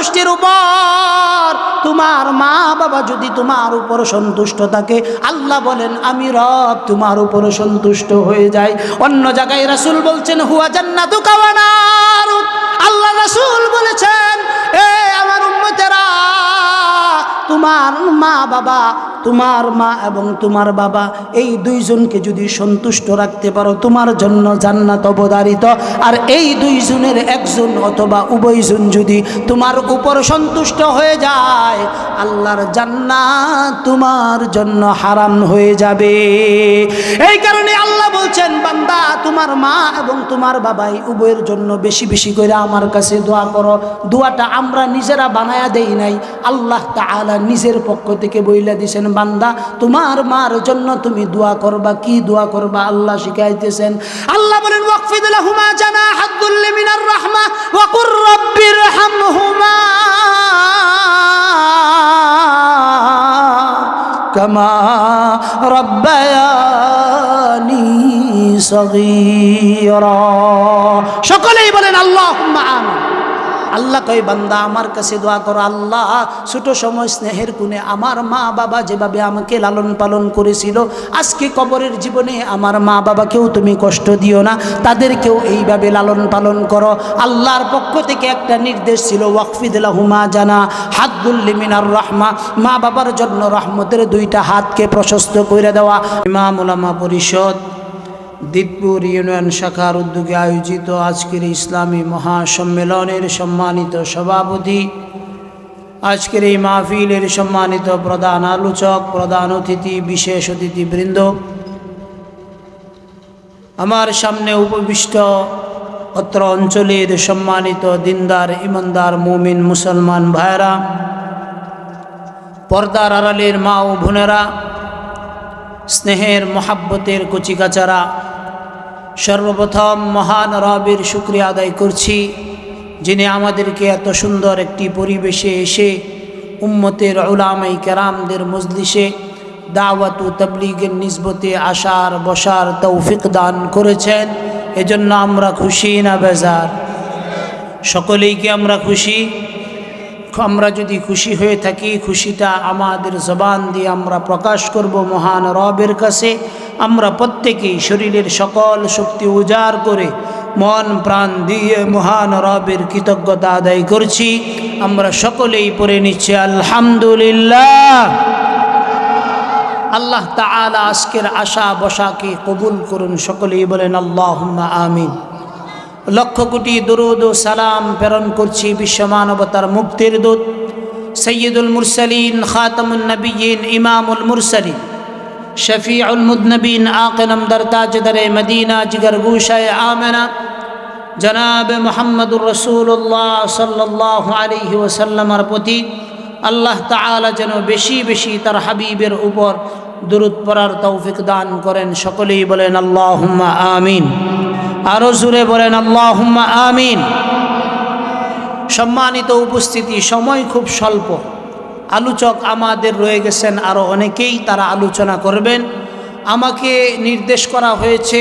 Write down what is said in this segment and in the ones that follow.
সন্তুষ্টির উপর তোমার মা বাবা যদি তোমার উপর সন্তুষ্ট থাকে, আল্লাহ বলেন আমি রব তোমার উপর সন্তুষ্ট হয়ে যাই। অন্য জায়গায় রাসূল বলছেন হুয়া জান্নাতুকা ওয়া নারুক। আল্লাহ রাসূল বলেছেন এ আমার উম্মতেরা, তোমার মা বাবা, তোমার মা এবং তোমার বাবা এই দুইজনকে যদি সন্তুষ্ট রাখতে পারো তোমার জন্য জান্নাত অবধারিত। আর এই দুইজনের একজন অথবা উভয়জন যদি তোমার উপর সন্তুষ্ট হয়ে যায়, আল্লাহর জান্নাত তোমার জন্য হারাম হয়ে যাবে। এই কারণে আল্লাহ বলছেন বান্দা তোমার মা এবং তোমার বাবাই উভয়ের জন্য বেশি বেশি করে আমার কাছে দোয়া করো। দোয়াটা আমরা নিজেরা বানায়া দেই নাই, আল্লাহ তাআলা নিজের পক্ষ থেকে বইলা দিয়েছেন বান্দা তোমার মার জন্য তুমি দোয়া করবা। কি দোয়া করবা আল্লাহ শিখাইতেছেন। আল্লাহ বলেন ওয়াকফিদ লাহুমা জানাহাদ দুল্লি মিনার রাহমা ওয়া কুর রাব্বিরহামহুমা কামা রাব্বায়ানি সগীরা। সকলেই বলেন আল্লাহুম্মা আমিন। আল্লাহ কয় বান্দা আমার কাছে দোয়া করো, আল্লাহ ছোট সময় স্নেহের গুণে আমার মা বাবা যেভাবে আমাকে লালন পালন করেছিল, আজকে কবরের জীবনে আমার মা বাবাকেও তুমি কষ্ট দিও না, তাদেরকেও এইভাবে লালন পালন করো। আল্লাহর পক্ষ থেকে একটা নির্দেশ ছিল ওয়াকফিদ লাহুমা জানাহাদ দুল্লি মিনার রাহমা, মা বাবার জন্য রহমতের দুইটা হাতকে প্রশস্ত করে দেওয়া। ইমাম উলামা পরিষদ দিতপুর ইউনিয়ন শাখার উদ্যোগে আয়োজিত আজকের ইসলামী মহাসম্মেলনের সম্মানিত সভাপতি, আজকের এই মাহফিলের সম্মানিত প্রধান আলোচক, প্রধান অতিথি, বিশেষ অতিথিবৃন্দ, আমার সামনে উপবিষ্ট অত্র অঞ্চলের সম্মানিত দিনদার ইমানদার মুমিন মুসলমান ভাইরা, পর্দার আড়ালের মা ও বোনেরা, স্নেহের মহাব্বতের কচিকাচারা, সর্বপ্রথম মহান রবের শুকরিয়া আদায় করছি যিনি আমাদেরকে এত সুন্দর একটি পরিবেশে এসে উম্মতের উলামায়ে কেরামদের মজলিসে দাওয়াত ও তাবলীগের নিসবতে আসার বসার তৌফিক দান করেছেন। এজন্য আমরা খুশি না বেজার? সকলেই কি আমরা খুশি? আমরা যদি খুশি হয়ে থাকি, খুশিটা আমাদের জবান দিয়ে আমরা প্রকাশ করব মহান রবের কাছে। আমরা প্রত্যেকেই শরীরের সকল শক্তি উজাড় করে মন প্রাণ দিয়ে মহান রবের কৃতজ্ঞতা আদায় করছি। আমরা সকলেই পড়ে নিচ্ছি আলহামদুলিল্লাহ। আল্লাহ তাআলা আজকের আশা বসাকে কবুল করুন। সকলেই বলেন আল্লাহুম্মা আমিন। লক্ষ কোটি দরুদ ও সালাম প্রেরণ করছি বিশ্বমানবতার মুক্তির দূত সৈয়দুল মুরসালিন, খাতামুন নবিয়্যিন, ইমামুল মুরসালিন, শফিউল মুদনবিন, আকে নামদার তাজদারে মদিনা, জিগর গোশায়ে আমেনা, জনাব মুহাম্মদুর রাসূলুল্লাহ সাল্লাল্লাহু আলাইহি ওয়াসাল্লামের প্রতি আল্লাহ তাআলা যেন বেশি বেশি তার হাবিবের উপর দরুদ পড়ার তৌফিক দান করেন। সকলেই বলেন আল্লাহুম্মা আমিন। আরো জোরে বলেন আল্লাহুম্মা আমিন। সম্মানিত উপস্থিতি, সময় খুব স্বল্প, আলোচক আমাদের রয়ে গেছেন আরও অনেকেই, তারা আলোচনা করবেন। আমাকে নির্দেশ করা হয়েছে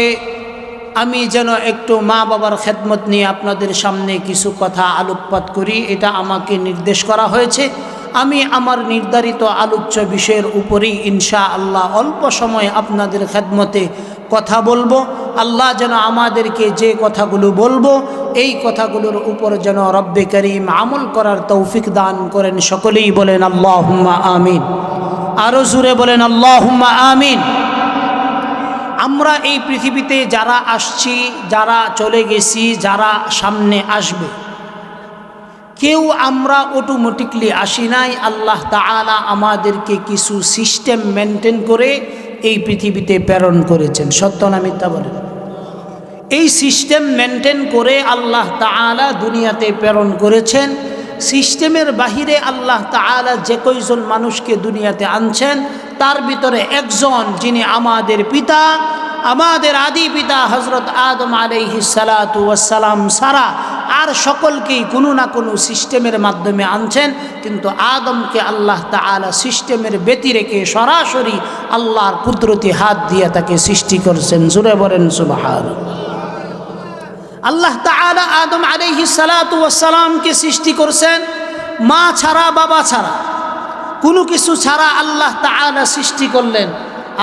আমি যেন একটু মা বাবার খেদমত নিয়ে আপনাদের সামনে কিছু কথা আলোকপাত করি, এটা আমাকে নির্দেশ করা হয়েছে। আমি আমার নির্ধারিত আলোচ্য বিষয়ের উপরেই ইনশাআল্লাহ অল্প সময় আপনাদের খেদমতে কথা বলবো। আল্লাহ যেন আমাদেরকে যে কথাগুলো বলবো এই কথাগুলোর উপর যেন রব্বে করিম আমল করার তৌফিক দান করেন। সকলেই বলেন আল্লাহুম্মা আমিন। আরো জোরে বলেন আল্লাহুম্মা আমিন। আমরা এই পৃথিবীতে যারা আসছি, যারা চলে গেছি, যারা সামনে আসবে, কেউ আমরা অটোমেটিকলি আসি নাই। আল্লাহ তাআলা আমাদেরকে কিছু সিস্টেম মেনটেন করে এই পৃথিবীতে প্রেরণ করেছেন। সত্য না মিথ্যা বলেন? এই সিস্টেম মেনটেন করে আল্লাহ তাআলা দুনিয়াতে প্রেরণ করেছেন। সিস্টেমের বাহিরে আল্লাহ তাআলা যে কয়জন মানুষকে দুনিয়াতে আনছেন তার ভিতরে একজন যিনি আমাদের পিতা, আমাদের আদি পিতা হযরত আদম আলাইহিস সালাতু ওয়াস সালাম সারা আর সকলকেই কোনো না কোনো সিস্টেমের মাধ্যমে আনছেন। কিন্তু আদমকে আল্লাহ তাআলা সিস্টেমের ব্যতি রেখে সরাসরি আল্লাহর কুদরতি হাত দিয়ে তাকে সৃষ্টি করেছেন। জোরে বলেন সুবহানাল্লাহ। আল্লাহ তাআলা আদম আলাইহিস সালাতু ওয়াস সালামকে সৃষ্টি করেছেন মা ছাড়া বাবা ছাড়া কোনো কিছু ছাড়া আল্লাহ তাআলা সৃষ্টি করলেন।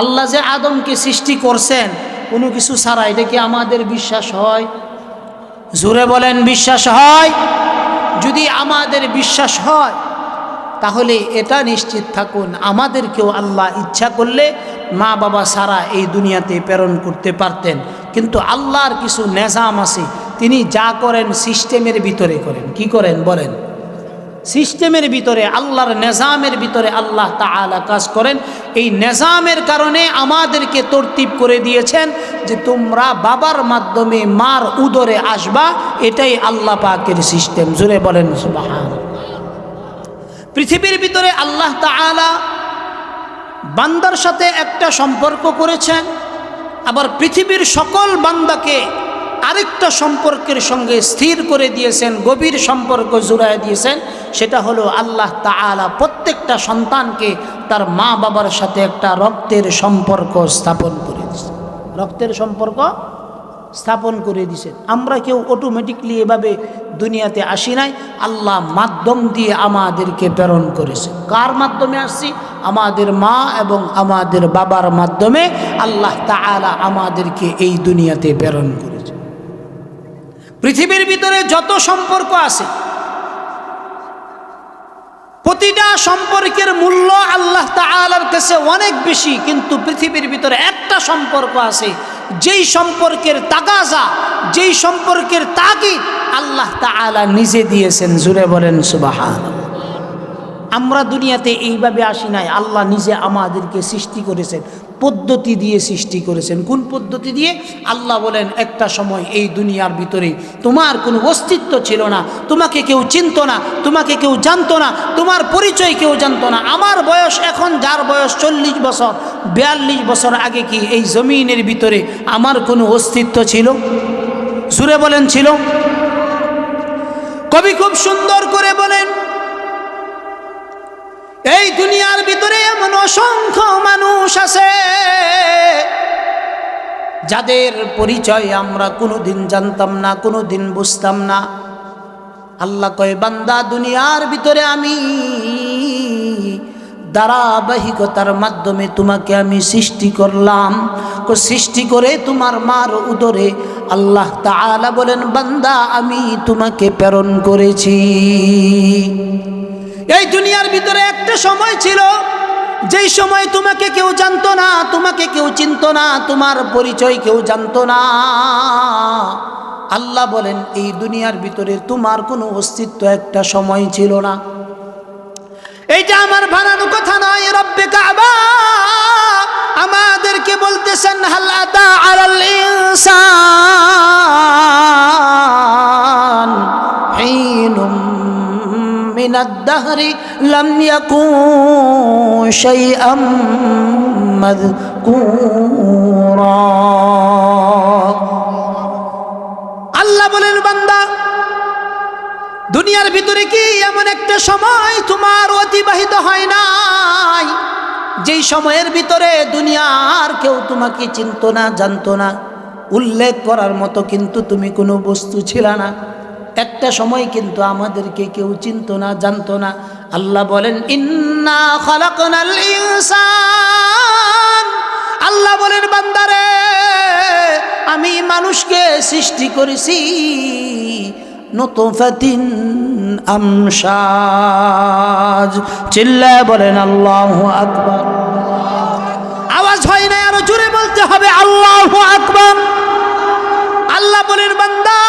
আল্লাহ যে আদমকে সৃষ্টি করছেন কোনো কিছু ছাড়া, এটা কি আমাদের বিশ্বাস হয়? জোরে বলেন, বিশ্বাস হয়? যদি আমাদের বিশ্বাস হয় তাহলে এটা নিশ্চিত থাকুন আমাদেরকেও আল্লাহ ইচ্ছা করলে মা বাবা ছাড়া এই দুনিয়াতে প্রেরণ করতে পারতেন। কিন্তু আল্লাহর কিছু নিজাম আছে, তিনি যা করেন সিস্টেমের ভিতরে করেন। কি করেন বলেন? সিস্টেমের ভিতরে, আল্লাহর নিজামের ভিতরে আল্লাহ তাআলা কাজ করেন। এই নিজামের কারণে আমাদেরকে তরতিব করে দিয়েছেন যে তোমরা বাবার মাধ্যমে মার উদরে আসবা, এটাই আল্লাহ পাকের সিস্টেম। জোরে বলেন সুবহানাল্লাহ। পৃথিবীর ভিতরে আল্লাহ তাআলা বান্দার সাথে একটা সম্পর্ক করেছেন, আবার পৃথিবীর সকল বান্দাকে আরেকটা সম্পর্কের সঙ্গে স্থির করে দিয়েছেন, গভীর সম্পর্ক জুড়ায় দিয়েছেন। সেটা হলো আল্লাহ তাআলা প্রত্যেকটা সন্তানকে তার মা বাবার সাথে একটা রক্তের সম্পর্ক স্থাপন করে দিয়েছেন। রক্তের সম্পর্ক স্থাপন করে দিয়েছেন। আমরা কেউ অটোমেটিকলি এভাবে দুনিয়াতে আসি নাই, আল্লাহ মাধ্যম দিয়ে আমাদেরকে প্রেরণ করেছে। কার মাধ্যমে আসছি? আমাদের মা এবং আমাদের বাবার মাধ্যমে আল্লাহ তাআলা আমাদেরকে এই দুনিয়াতে প্রেরণ করেছে। পৃথিবীর ভিতরে যত সম্পর্ক আছে প্রতিটা সম্পর্কের মূল্য আল্লাহ তাআলার কাছে অনেক বেশি, কিন্তু পৃথিবীর ভিতরে একটা সম্পর্ক আছে যেই সম্পর্কের তাগাজা, যেই সম্পর্কের তাগিদ আল্লাহ তাআলা নিজে দিয়েছেন। জুড়ে বলেন সুবহানাল্লাহ। আমরা দুনিয়াতে এইভাবে আসি নাই, আল্লাহ নিজে আমাদেরকে সৃষ্টি করেছেন, পদ্ধতি দিয়ে সৃষ্টি করেছেন। কোন পদ্ধতি দিয়ে? আল্লাহ বলেন একটা সময় এই দুনিয়ার ভিতরে তোমার কোনো অস্তিত্ব ছিল না, তোমাকে কেউ চিনতো না, তোমাকে কেউ জানতো না, তোমার পরিচয় কেউ জানতো না। আমার বয়স এখন, যার বয়স 40 বছর 42 বছর আগে কি এই জমিনের ভিতরে আমার কোনো অস্তিত্ব ছিল? জুড়ে বলেন ছিল? কবি খুব সুন্দর করে বলেন, এই দুনিয়ার ভিতরে এমন অসংখ্য মানুষ আছে যাদের পরিচয় আমরা কোনোদিন জানতাম না, কোনোদিন বুঝতাম না। আল্লাহ কয়, বান্দা দুনিয়ার ভিতরে আমি ধারাবাহিকতার মাধ্যমে তোমাকে আমি সৃষ্টি করলাম। সৃষ্টি করে তোমার মার উদরে আল্লাহ তাআলা বলেন, বান্দা আমি তোমাকে প্রেরণ করেছি। এই দুনিয়ার ভিতরে একটা সময় ছিল যেই সময় তোমাকে কেউ জানতো না, তোমাকে কেউ চিনতো না, তোমার পরিচয় কেউ জানতো না। আল্লাহ বলেন এই দুনিয়ার ভিতরে তোমার কোনো অস্তিত্ব একটা সময় ছিল না। এইটা আমার বানানো কথা নয়, রব্বে কাবা আমাদেরকে বলতেছেন, হাল আতা আলাল ইনসান হিনুম মিনাদ দাহরি লাম ইয়াকুন শাইআম মাযকুরা। আল্লাহ বলেন, বান্দা দুনিয়ার ভিতরে কি এমন একটা সময় তোমার অতিবাহিত হয় নাই যেই সময়ের ভিতরে দুনিয়ার কেউ তোমাকে চিনতো না, জানতো না, উল্লেখ করার মতো কিন্তু তুমি কোনো বস্তু ছিল না। একটা সময় কিন্তু আমাদেরকে কেউ চিনতো না, জানতো না। আল্লাহ বলেন, ইন্না খালাকনাল ইনসান, আল্লাহ বলেন বান্দারে আমি মানুষকে সৃষ্টি করেছি নুতফাতিন আমশাজ। চিল্লায় বলেন আল্লাহু আকবার। আওয়াজ হয় না, আরো জোরে বলতে হবে আল্লাহু আকবার। আল্লাহ বলেন, বান্দা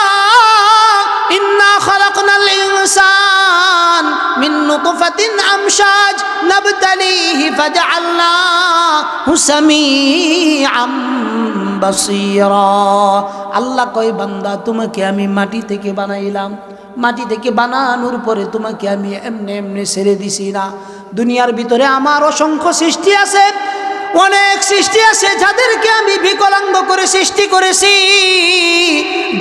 ইন্না খালাকনাল ইনসান মিন নুতফাতিন আমশাজ নাবতালিহি ফাজআলনাহু সামিআম বাসীরা। আল্লাহ কয়, বান্দা তোমাকে আমি মাটি থেকে বানাইলাম, মাটি থেকে বানানোর পরে তোমাকে আমি এমনি এমনি ছেড়ে দিছি না। দুনিয়ার ভিতরে আমার অসংখ্য সৃষ্টি আছে, অনেক সৃষ্টি আছে যাদেরকে আমি বিকলাঙ্গ করে সৃষ্টি করেছি,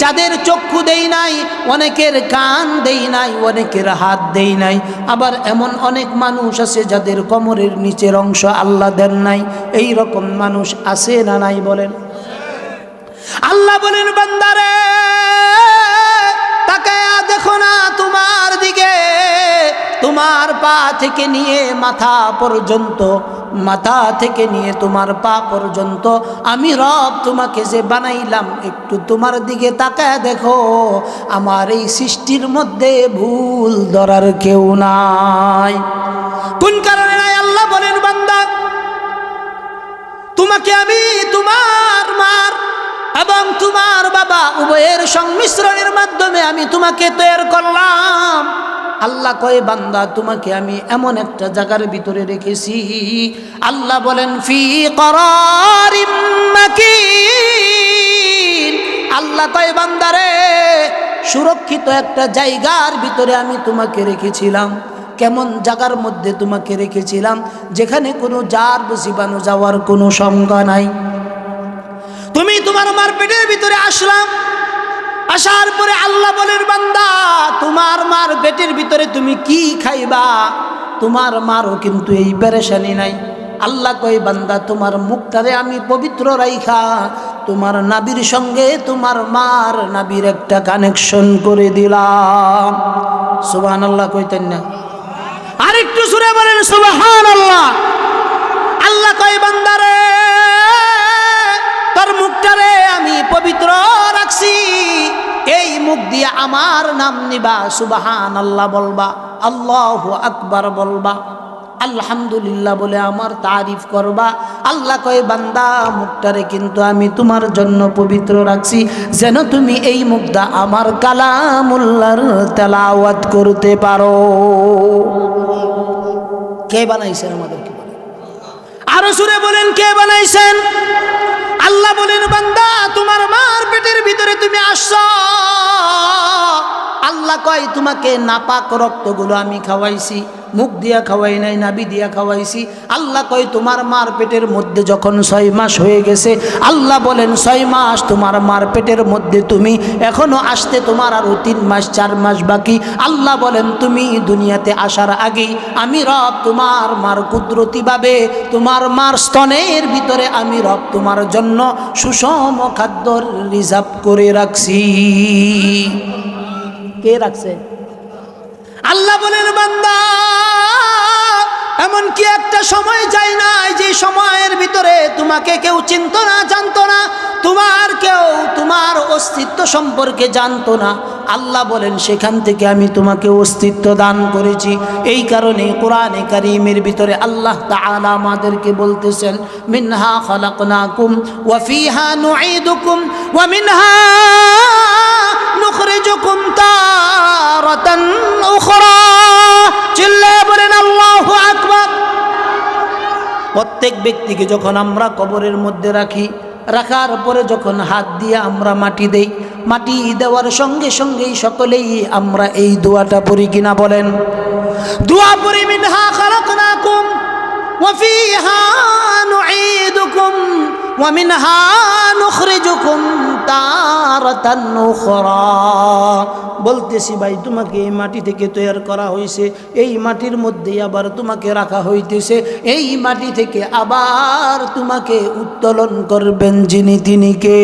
যাদের চক্ষু দেই নাই, অনেকের কান দেই নাই, অনেকের হাত দেই নাই। আবার এমন অনেক মানুষ আছে যাদের কোমরের নিচের অংশ আল্লাহ দেন নাই। এই রকম মানুষ আছে না নাই বলেন? আল্লাহ বলেন, বান্দারে তাকায়া দেখো না তোমার দিকে, তোমার পা থেকে নিয়ে মাথা পর্যন্ত, মাথা থেকে নিয়ে তোমার পা পর্যন্ত আমি রব তোমাকে যে বানাইলাম, একটু তোমার দিকে তাকায় দেখো, আমার এই সৃষ্টির মধ্যে ভুল ধরার কেউ নাই। কোন কারণে নাই? আল্লাহ বলেন, বান্দা তোমাকে আমি তোমার মার এবং তোমার বাবা উভয়ের সংমিশ্রণের মাধ্যমে আমি তোমাকে তৈরি করলাম। আল্লাহ কয়, বান্দা তোমাকে আমি এমন একটা জায়গার ভিতরে রেখেছি, আল্লাহ বলেন ফি করারিম মাকিন। আল্লাহ কয়, বান্দারে সুরক্ষিত একটা জায়গার ভিতরে আমি তোমাকে রেখেছিলাম। কেমন জায়গার মধ্যে তোমাকে রেখেছিলাম? যেখানে কোনো জার জীবাণু যাওয়ার কোনো শঙ্কা নাই। তুমি তোমার মার পেটের ভিতরে আসলাম, আসার পরে আল্লাহ বলেন, বান্দা তোমার মার পেটের ভিতরে তুমি কি খাইবা? তোমার মারও কিন্তু এই পেরেশানি নাই। আল্লাহ কয়, বান্দা তোমার মুখটারে আমি পবিত্র রাইখা তোমার নাবির সঙ্গে তোমার মার নাবির একটা কানেকশন করে দিলাম। সুবহানাল্লাহ কইতেন না? আরেকটু সুরে বলেন সুবহানাল্লাহ। আল্লাহ কয়, বান্দারে তোর মুখটারে আমি পবিত্র রাখছি, এই মুখ দিয়ে আমার নাম নিবা, সুবহানাল্লাহ বলবা, আল্লাহু আকবার বলবা, আলহামদুলিল্লাহ বলে আমার তারিফ করবা। আল্লাহ কয়, বান্দা মুখটারে কিন্তু আমি তোমার জন্য পবিত্র রাখছি, যেন তুমি এই মুখটা আমার কালামুল্লাহর তেলাওয়াত করতে পারো। কে বানাইছেন আমাদেরকে? আরো সুরে বলেন, কে বানাইছেন? আল্লাহ বলেন, বান্দা তোমার মার পেটের ভিতরে তুমি আসছো, আল্লাহ কয় তোমাকে নাপাক রক্তগুলো আমি খাওয়াইছি, মুখ দিয়া খাওয়াই নাই, নাভি দিয়া খাওয়াইছি। আল্লাহ কয় তোমার মার পেটের মধ্যে যখন 6 মাস হয়ে গেছে, আল্লাহ বলেন 6 মাস তোমার মার পেটের মধ্যে তুমি এখনো আসতে তোমার আরো 3 মাস 4 মাস বাকি। আল্লাহ বলেন তুমি দুনিয়াতে আসার আগেই আমি রব তোমার মার কুদরতিভাবে তোমার মার স্তনের ভিতরে আমি রব তোমার জন্য সুষম খাদ্য রিজার্ভ করে রাখছি। কে রাখছে? আল্লাহ বলেন, বান্দা এমন কি একটা সময় যায় না যে সময়ের ভিতরে তোমাকে কেউ চিনতো না, জানতো না, তোমার কেউ তোমার অস্তিত্ব সম্পর্কে জানতো না। আল্লাহ বলেন সেখান থেকে আমি তোমাকে অস্তিত্ব দান করেছি। এই কারণে কোরআনে কারীমের ভিতরে আল্লাহ তাআলা আমাদেরকে বলতেছেন, মিনহা খালাকনাকুম ওয়া ফিহা নুঈদুকুম ওয়া মিনহা নুখরিজুকুম তারাতান উখরা। চিল্লায়ে বলেন আল্লাহু আকবার। প্রত্যেক ব্যক্তিকে যখন আমরা কবরের মধ্যে রাখি, রাখার পরে যখন হাত দিয়ে আমরা মাটি দেই, মাটি দেওয়ার সঙ্গে সঙ্গেই সকলেই আমরা এই দোয়াটা পড়ি কিনা বলেন? দোয়া পড়ি, মিনহা খালাকনাকুম ওয়া ফিহা নুঈদুকুম ওয়া মিনহা নুখরিজুকুম তারাতান উখরা। বলতেছি ভাই তোমাকে এই মাটি থেকে তৈরি করা হয়েছে, এই মাটির মধ্যে আবার তোমাকে রাখা হইতেছে, এই মাটি থেকে আবার তোমাকে উত্তোলন করবেন যিনি তিনি কে?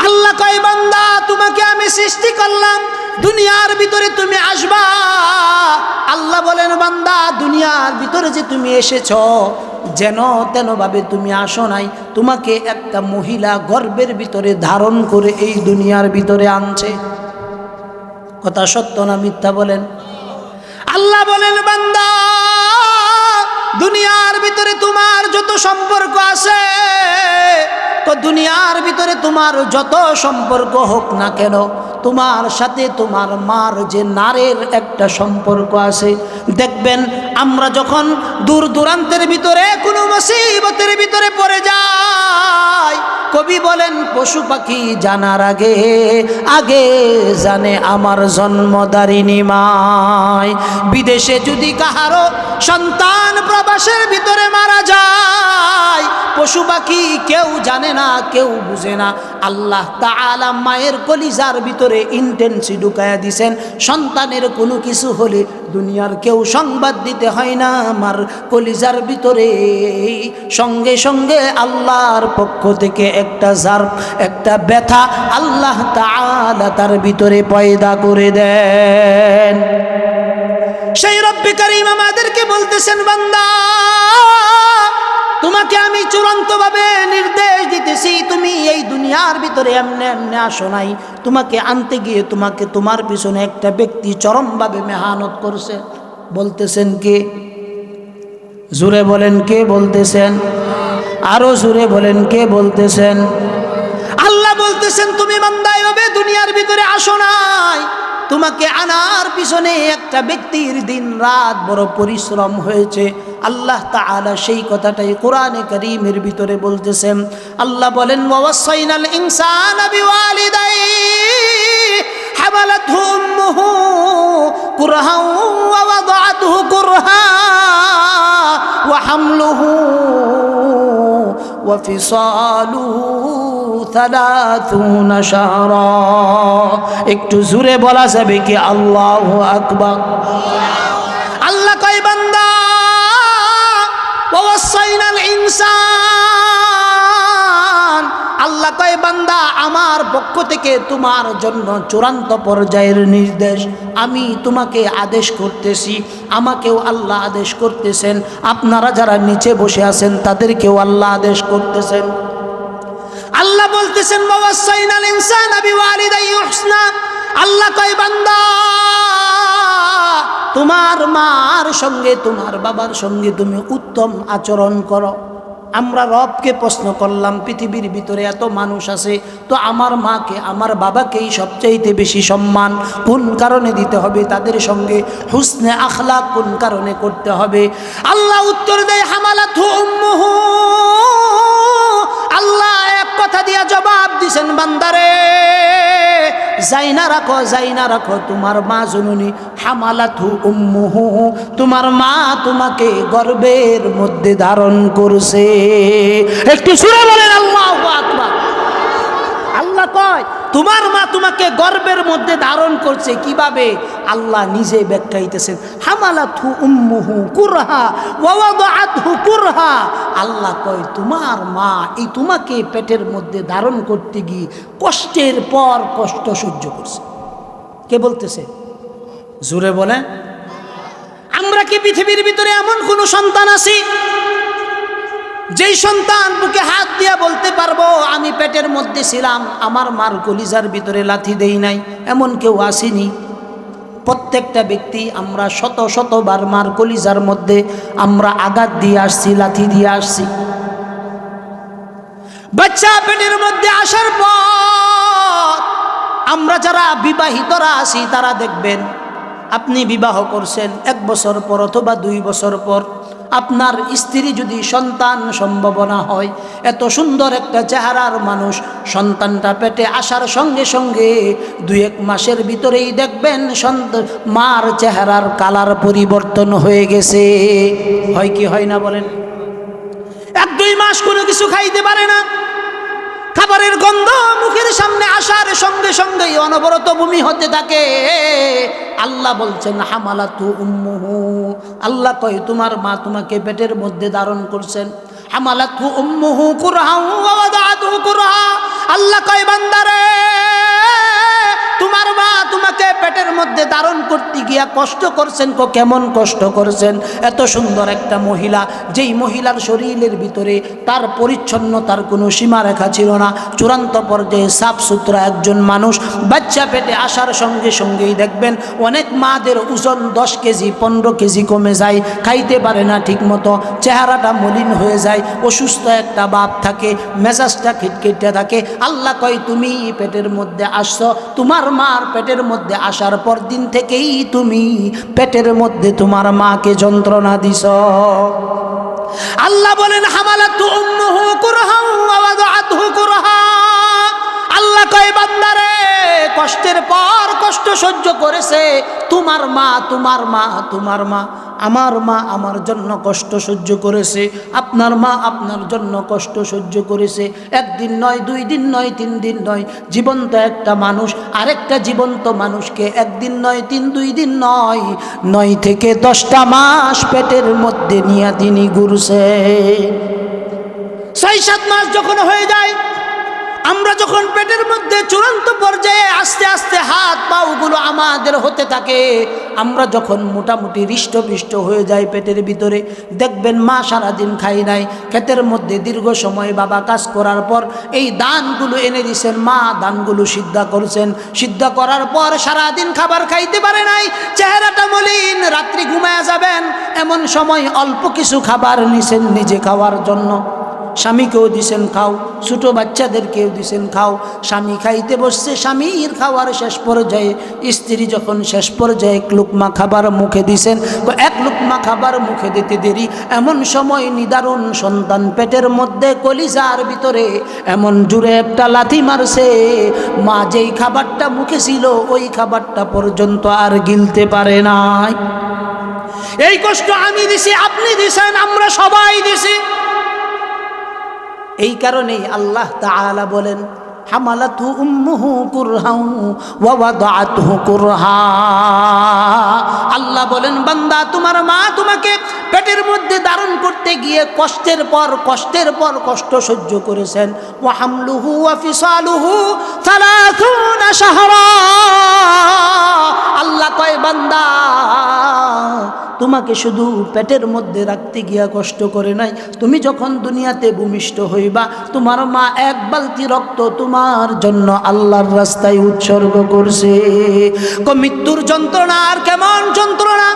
আল্লাহ কয়, বান্দা তোমাকে আমি সৃষ্টি করলাম, দুনিয়ার ভিতরে তুমি আসবা। আল্লাহ বলেন, বান্দা দুনিয়ার ভিতরে যে তুমি এসেছো যেন তেন ভাবে তুমি আসো নাই, তোমাকে একটা মহিলা গর্ভের ভিতরে ধারণ করে এই দুনিয়ার ভিতরে আনছে। কথা সত্য না মিথ্যা বলেন? আল্লাহ বলেন, বান্দা দুনিয়ার ভিতরে তোমার যত সম্পর্ক আছে, তো দুনিয়ার ভিতরে তোমার যত সম্পর্ক হোক না কেন, তোমার সাথে তোমার মার যে নারের একটা সম্পর্ক আছে। দেখবেন আমরা যখন দূর দূরান্তের ভিতরে কোনো মুসিবতের ভিতরে পড়ে যাই, কবি বলেন পশু পাখি জানার আগে আগে জানে আমার জন্মদারিণী মায়। বিদেশে যদি কাহারো সন্তান প্রবাসের ভিতরে মারা যায়, পশু পাখি কেউ জানে না, কেউ বুঝে না। আল্লাহ তাআলা মায়ের কলিজার ভিতরে ইন্টেন্সি ঢুকায়া দিছেন, সন্তানের কোনো কিছু হলে দুনিয়ার কেউ সংবাদ দিতে হয় না, আমার কলিজার ভিতরে সঙ্গে সঙ্গে আল্লাহর পক্ষ থেকে একটা জার্ব, একটা ব্যথা আল্লাহ তাআলা তার ভিতরে পয়দা করে দেন। সেই রব্বে কারীম আমাদেরকে বলতেছেন, বান্দা তোমাকে আমি চূড়ান্তভাবে নির্দেশ দিতেছি, তুমি এই দুনিয়ার ভিতরে এমনি এমনি আসো নাই। তোমাকে আনতে গিয়ে তোমাকে তোমার পিছনে একটা ব্যক্তি চরমভাবে মেহনত করছে। বলতেছেন কে? জোরে বলেন কে বলতেছেন? আরো জোরে বলেন কে বলতেছেন? আল্লাহ বলতেছেন, তুমি বান্দা এভাবে দুনিয়ার ভিতরে আসো নাই, তোমাকে আনার পিছনে একটা ব্যক্তির দিন রাত বড় পরিশ্রম হয়েছে। আল্লাহ তাআলা সেই কথাটাই কোরআনে কারীমের ভিতরে বলতেছেন। আল্লাহ বলেন, ওয়াসাইনাল ইনসানা বিওয়ালিদাইহি হামালাতহু উম্মুহু কুরহা ওয়া ওয়াদাআতহু কুরহা ওয়া হামলুহু ওয়া ফিসালুহু 30 শাহরা। একটু জোরে বলা যাবে কি আল্লাহু আকবার? আল্লাহ কয়, বান্দা ওয়াসাইনাল ইনসান, আল্লাহ কয় বান্দা আমার পক্ষ থেকে তোমার জন্য চূড়ান্ত পর্যায়ের নির্দেশ আমি তোমাকে আদেশ করতেছি। আমাকেও আল্লাহ আদেশ করতেছেন, আপনারা যারা নিচে বসে আছেন তাদেরকেও আল্লাহ আদেশ করতেছেন। আল্লাহ বলতেছেন, ওয়াসাইনাল ইনসানা বিওয়ালিদাইহি হুসনা। আল্লাহ কয়, বান্দা তোমার মার সঙ্গে তোমার বাবার সঙ্গে তুমি উত্তম আচরণ করো। আমরা রবকে প্রশ্ন করলাম, পৃথিবীর ভিতরে এত মানুষ আছে, তো আমার মাকে আমার বাবাকেই সবচাইতে বেশি সম্মান কোন কারণে দিতে হবে? তাদের সঙ্গে হুসনে আখলাক কোন কারণে করতে হবে? আল্লাহ উত্তর দেয়, হামালাতহু উম্মুহু। আল্লাহ এক কথা দিয়া জবাব দিছেন, বান্দারে যাইনা রাখো, যাইনা রাখো, তোমার মা জননী হামালাতহু উম্মুহু, তোমার মা তোমাকে গর্ভের মধ্যে ধারণ করছে। একটু সুরে বলেন আল্লাহু আকবার। আল্লাহ কয় তোমার মা তোমাকে গর্ভের মধ্যে ধারণ করছে। কিভাবে? আল্লাহ নিজে ব্যাখ্যাইতেছেন, হামালাতহু উম্মুহু কুরহা ওয়া ওয়াদাআতহু কুরহা। আল্লাহ কয় তোমার মা এই তোমাকে পেটের মধ্যে ধারণ করতে গিয়ে কষ্টের পর কষ্ট সহ্য করছে। কে বলতেছে? জোরে বলেন। আমরা কি পৃথিবীর ভিতরে এমন কোন সন্তান আছি যেই সন্তান বুকে হাত দিয়া বলতে পারবো আমি পেটের মধ্যে ছিলাম, আমার মার কলিজার ভিতরে লাথি দেই নাই? এমন কেউ আসেনি। প্রত্যেকটা ব্যক্তি আমরা শত শতবার মার কলিজার মধ্যে আমরা আঘাত দিয়ে আসছি, লাথি দিয়ে আসছি। বাচ্চা পেটের মধ্যে আসার পর আমরা যারা বিবাহিতরা আছি তারা দেখবেন, আপনি বিবাহ করছেন 1 বছর পর অথবা 2 বছর পর আপনার স্ত্রী যদি সন্তান সম্ভাবনা হয়, এত সুন্দর একটা চেহারার মানুষ, সন্তানটা পেটে আসার সঙ্গে সঙ্গে 2-1 মাসের ভিতরেই দেখবেন মার চেহারার কালার পরিবর্তন হয়ে গেছে। হয় কি হয় না বলেন? 1-2 মাস কোনো কিছু খাইতে পারে না, খাবারের গন্ধ মুখের সামনে আসার সঙ্গে সঙ্গেই অনবরত বমি হতে থাকে। আল্লাহ বলছেন হামালাতহু উম্মুহু। আল্লাহ কয় তোমার মা তোমাকে পেটের মধ্যে ধারণ করছেন। হামালাতহু উম্মুহু কুরহা ওয়া ওয়াদাআতহু কুরহা। আল্লাহ কয় বান্দারে তোমার মা তোমাকে পেটের মধ্যে ধারণ করতে গিয়া কষ্ট করছেন। কেমন কষ্ট করছেন? এত সুন্দর একটা মহিলা, যেই মহিলার শরীরের ভিতরে তার পরিচ্ছন্নতার কোনো সীমারেখা ছিল না, চূড়ান্ত পর্যায়ে সাফ সুতরা একজন মানুষ, বাচ্চা পেটে আসার সঙ্গে সঙ্গেই দেখবেন অনেক মাদের ওজন 10 কেজি 15 কেজি কমে যায়, খাইতে পারে না ঠিক মতো, চেহারাটা মলিন হয়ে যায়, অসুস্থ একটা ভাব থাকে, মেজাজটা খিটখিটে থাকে। আল্লাহ কয় তুমি পেটের মধ্যে আসছো, তোমার মার পেটের মধ্যে আসার পর দিন থেকেই তুমি পেটের মধ্যে তোমার মাকে যন্ত্রণা দিছ। আল্লাহ বলেন হামালাতহু উম্মুহু কুরহা ওয়া ওয়াদাআতহু কুরহা। আল্লাহ কয় বান্দারে কষ্টের পর কষ্ট সহ্য করেছে তোমার মা, তোমার মা, তোমার মা, আমার মা আমার জন্য কষ্ট সহ্য করেছে, আপনার মা আপনার জন্য কষ্ট সহ্য করেছে। 1 দিন নয়, 2 দিন নয়, 3 দিন নয়, জীবন্ত একটা মানুষ আরেকটা জীবন্ত মানুষকে 1 দিন নয়, 3-2 দিন নয়, 9 থেকে 10টা মাস পেটের মধ্যে নিয়ে তিনি ঘুরছে। 6-7 মাস যখন হয়ে যায় আমরা যখন পেটের মধ্যে চূড়ান্ত পর্যায়ে আস্তে আস্তে হাত পাগুলো আমাদের হতে থাকে, আমরা যখন মোটামুটি হৃষ্টপুষ্ট হয়ে যাই পেটের ভিতরে, দেখবেন মা সারাদিন খাই নাই, ক্ষেতের মধ্যে দীর্ঘ সময় বাবা কাজ করার পর এই দানগুলো এনে দিয়েছেন, মা দানগুলো সিদ্ধা করছেন, সিদ্ধা করার পর সারাদিন খাবার খাইতে পারে নাই, চেহারাটা মলিন, রাত্রি ঘুমায়া যাবেন এমন সময় অল্প কিছু খাবার নিছেন নিজে খাওয়ার জন্য, স্বামীকেও দিছেন খাও, ছোটো বাচ্চাদেরকেও দিছেন খাও, স্বামী খাইতে বসছে, স্বামীর খাওয়ার শেষ পর্যায়ে স্ত্রী যখন শেষ পর্যায়ে এক লুকমা খাবার মুখে দিছেন, এক লুকমা খাবার মুখে দিতে দেরি, এমন সময় নিদারুণ সন্তান পেটের মধ্যে কলিজার ভিতরে এমন জুড়ে একটা লাথি মারছে, মা যেই খাবারটা মুখে ছিল ওই খাবারটা পর্যন্ত আর গিলতে পারে নাই। এই কষ্ট আমি দিছি, আপনি দিছেন, আমরা সবাই দিছি। এই কারণেই আল্লাহ তাআলা বলেন হামালাতহু উম্মুহু কুরহান ওয়া ওয়াদাআতহু কুরহা। আল্লাহ বলেন বান্দা, তোমার মা তোমাকে পেটের মধ্যে ধারণ করতে গিয়ে কষ্টের পর কষ্ট সহ্য করেছেন। ওয়া হামলুহু ওয়া ফিসালুহু 30 শাহরা। আল্লাহ কয় বান্দা, তোমাকে শুধু পেটের মধ্যে রাখতে গিয়া কষ্ট করে নাই, তুমি যখন দুনিয়াতে ভূমিষ্ঠ হইবা তোমার মা এক বালতি রক্ত তোমার জন্য আল্লাহর রাস্তায় উৎসর্গ করছে। মৃত্যুর যন্ত্রণা আর কেমন যন্ত্রণা!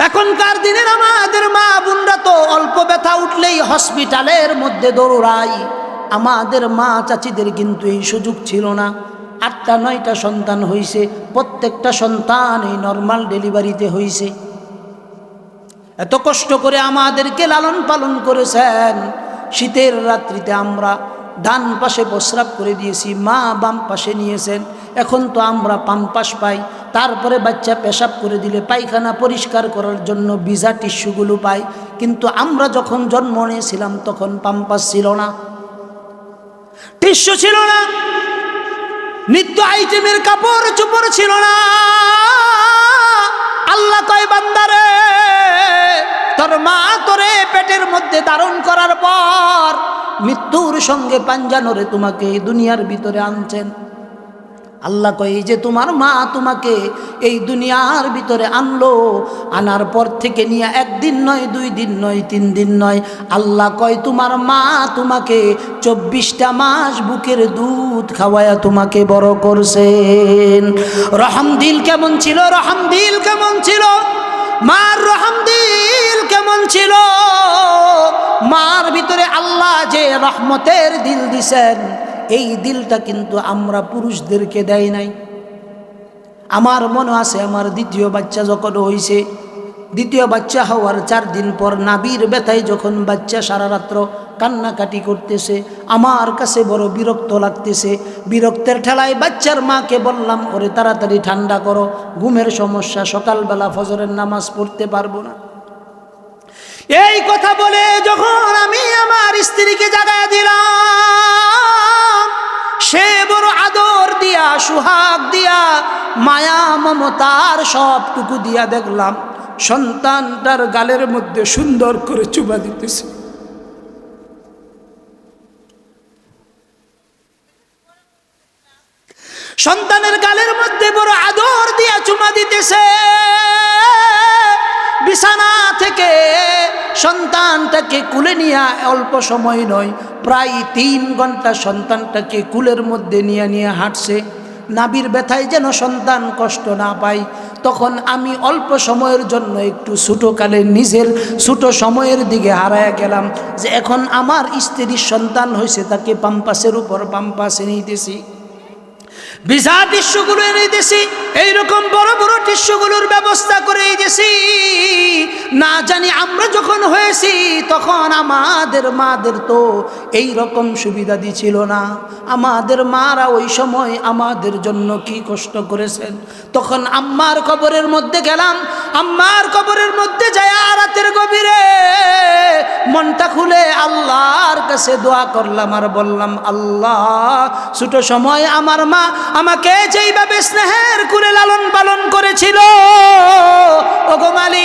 এখনকার দিনের আমাদের মা বোনরা তো অল্প ব্যথা উঠলেই হসপিটালের মধ্যে দৌড়ায়। আমাদের মা চাচিদের কিন্তু এই সুযোগ ছিল না। 8টা-9টা সন্তান হইছে, প্রত্যেকটা সন্তান এই নর্মাল ডেলিভারিতে হইছে। এত কষ্ট করে আমাদেরকে লালন পালন করেছেন। শীতের রাত্রিতে আমরা ডান পাশে প্রস্রাব করে দিয়েছি, মা বাম পাশে নিয়েছেন। এখন তো আমরা পাম্পাস পাই, তারপরে বাচ্চা পেশাব করে দিলে পায়খানা পরিষ্কার করার জন্য ভিজা টিস্যুগুলো পাই। কিন্তু আমরা যখন জন্ম নিয়েছিলাম তখন পাম্পাস ছিল না, টিস্যু ছিল না, নিত্য আইটেমের কাপড় চোপড় ছিল না। আল্লাহ কয় বান্দারে, তোর মা তোরে পেটের মধ্যে ধারণ করার পর মৃত্যুর সঙ্গে পাঞ্জানোরে তোমাকে এই দুনিয়ার ভিতরে আনছেন। আল্লাহ কয় এই যে তোমার মা তোমাকে এই দুনিয়ার ভিতরে আনলো, আনার পর থেকে নিয়ে 1 দিন নয়, 2 দিন নয়, 3 দিন নয়, আল্লাহ কয় তোমার মা তোমাকে 24টা মাস বুকের দুধ খাওয়ায়া তোমাকে বড় করছেন। রহম দিল কেমন ছিল, রহম দিল কেমন ছিল, মার রহম দিল কেমন ছিল! মার ভিতরে আল্লাহ যে রহমতের দিল দিছেন, এই দিলটা কিন্তু আমরা পুরুষদেরকে দেয় নাই। আমার মনে আছে, আমার দ্বিতীয় বাচ্চা যখন হয়েছে, দ্বিতীয় বাচ্চা হওয়ার 4 দিন পর নাভির ব্যথায় যখন বাচ্চা সারা রাত্র কান্নাকাটি করতেছে, আমার কাছে বড় বিরক্ত লাগতেছে। বিরক্তের ঠেলায় বাচ্চার মাকে বললাম, ওরে তাড়াতাড়ি ঠান্ডা করো, ঘুমের সমস্যা, সকালবেলা ফজরের নামাজ পড়তে পারবো না। এই কথা বলে যখন আমি আমার স্ত্রীকে জাগায় দিলাম, সে বড় আদর দিয়া, সুহাগ দিয়া, মায়া মমতার সবটুকু দিয়া দেখলাম সন্তানটার গালের মধ্যে সুন্দর করে চুমা দিতেছে। সন্তানের গালের মধ্যে বড় আদর দিয়া চুমা দিতেছে। বিছানা থেকে সন্তানটাকে কুলে নিয়ে অল্প সময় নয়, প্রায় 3 ঘন্টা সন্তানটাকে কুলের মধ্যে নিয়ে হাঁটছে। নাভির ব্যথায় যেন সন্তান কষ্ট না পায়। তখন আমি অল্প সময়ের জন্য একটু ছোটোকালে নিজের ছোট সময়ের দিকে হারায়া গেলাম, যে এখন আমার স্ত্রীর সন্তান হয়েছে, তাকে পাম্পাসের উপর পাম্পাসে নিতেছি, ভিজা টিস্যুগুলো এনে দিয়েছি, এইরকম বড় বড় টিস্যুগুলোর ব্যবস্থা করে দিয়েছি। না জানি আমরা যখন হয়েছি তখন আমাদের মাদের তো এই রকম সুবিধা দিছিল না। আমাদের মারা ওই সময় আমাদের জন্য কি কষ্ট করেছেন। তখন আম্মার কবরের মধ্যে গেলাম, আম্মার কবরের মধ্যে যায় রাতের গভীরে মনটা খুলে আল্লাহর কাছে দোয়া করলাম আর বললাম, আল্লাহ, ছোট সময় আমার মা আমাকে যেইভাবে স্নেহের করে লালন পালন করেছিল, ওগো মালিক,